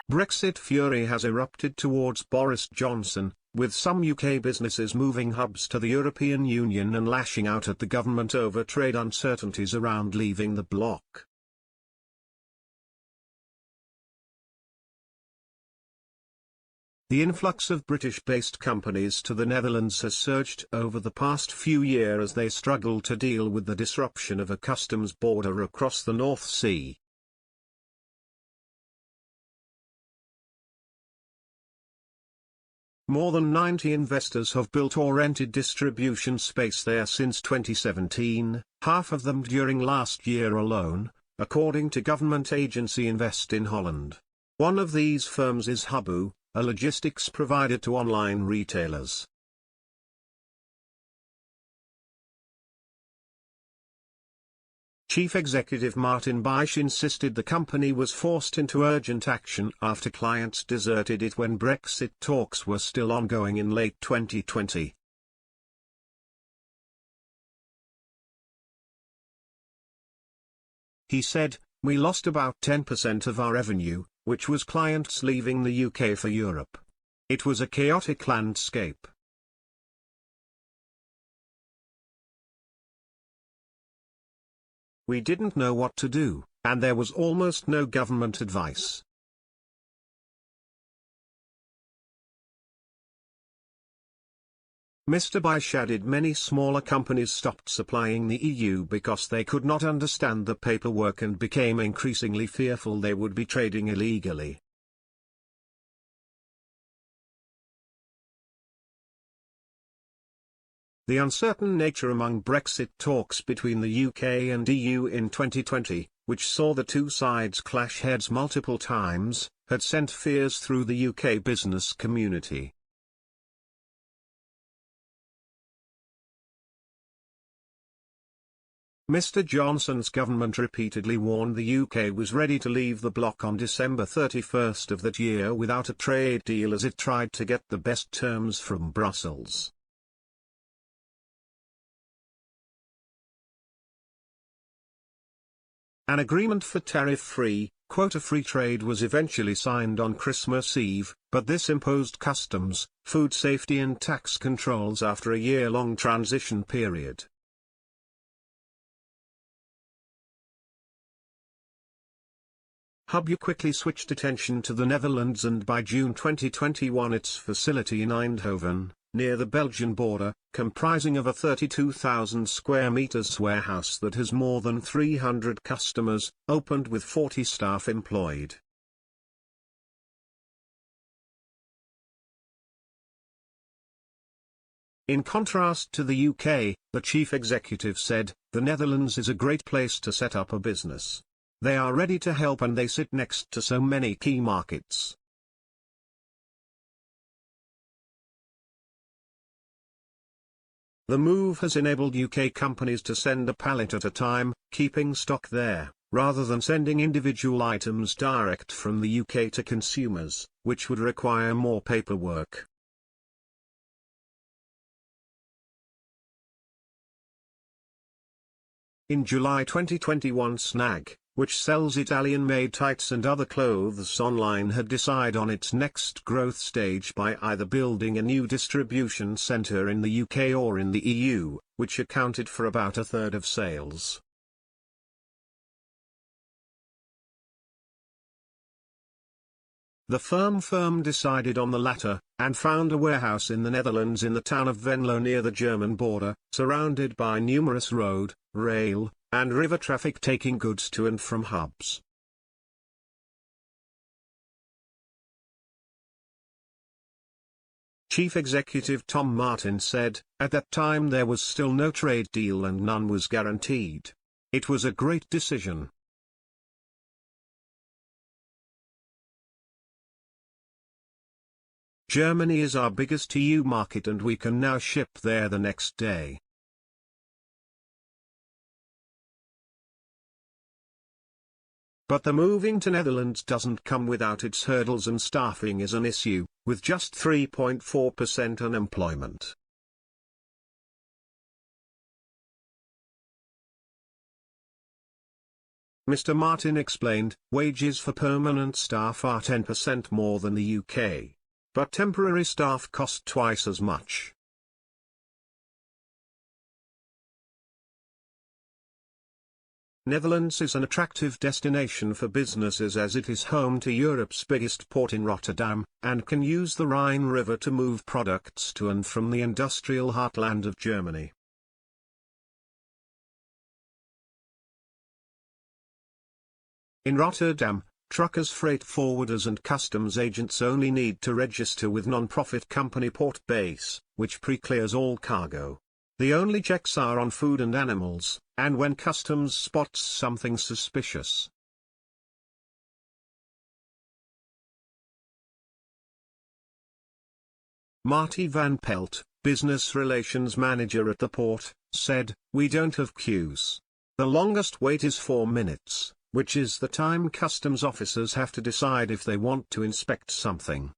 Brexit fury has erupted towards Boris Johnson, with some UK businesses moving hubs to the European Union and lashing out at the government over trade uncertainties around leaving the bloc. The influx of British-based companies to the Netherlands has surged over the past few years as they struggle to deal with the disruption of a customs border across the North Sea. More than 90 investors have built or rented distribution space there since 2017, half of them during last year alone, according to government agency Invest in Holland. One of these firms is Hubbu, a logistics provider to online retailers. Chief Executive Martin Buys insisted the company was forced into urgent action after clients deserted it when Brexit talks were still ongoing in late 2020. He said, "We lost about 10% of our revenue, which was clients leaving the UK for Europe. It was a chaotic landscape. We didn't know what to do, and there was almost no government advice." Mr. Buys added many smaller companies stopped supplying the EU because they could not understand the paperwork and became increasingly fearful they would be trading illegally. The uncertain nature among Brexit talks between the UK and EU in 2020, which saw the two sides clash heads multiple times, had sent fears through the UK business community. Mr. Johnson's government repeatedly warned the UK was ready to leave the bloc on December 31 of that year without a trade deal as it tried to get the best terms from Brussels. An agreement for tariff-free, quota-free trade was eventually signed on Christmas Eve, but this imposed customs, food safety and tax controls after a year-long transition period. Hubbu quickly switched attention to the Netherlands and by June 2021 its facility in Eindhoven, near the Belgian border, comprising of a 32,000 square meters warehouse that has more than 300 customers, opened with 40 staff employed. In contrast to the UK, the chief executive said, "The Netherlands is a great place to set up a business. They are ready to help and they sit next to so many key markets." The move has enabled UK companies to send a pallet at a time, keeping stock there, rather than sending individual items direct from the UK to consumers, which would require more paperwork. In July 2021 Snag, which sells Italian-made tights and other clothes online, had decided on its next growth stage by either building a new distribution centre in the UK or in the EU, which accounted for about a third of sales. The firm decided on the latter, and found a warehouse in the Netherlands in the town of Venlo near the German border, surrounded by numerous road, rail, and river traffic taking goods to and from hubs. Chief Executive Tom Martin said, "At that time there was still no trade deal and none was guaranteed. It was a great decision. Germany is our biggest EU market and we can now ship there the next day." But the moving to Netherlands doesn't come without its hurdles, and staffing is an issue, with just 3.4% unemployment. Mr. Martin explained, wages for permanent staff are 10% more than the UK. But temporary staff cost twice as much. Netherlands is an attractive destination for businesses as it is home to Europe's biggest port in Rotterdam, and can use the Rhine River to move products to and from the industrial heartland of Germany. In Rotterdam, truckers, freight forwarders and customs agents only need to register with non-profit company Port Base, which pre-clears all cargo. The only checks are on food and animals, and when customs spots something suspicious. Marty van Pelt, business relations manager at the port, said, "We don't have queues. The longest wait is 4 minutes, which is the time customs officers have to decide if they want to inspect something.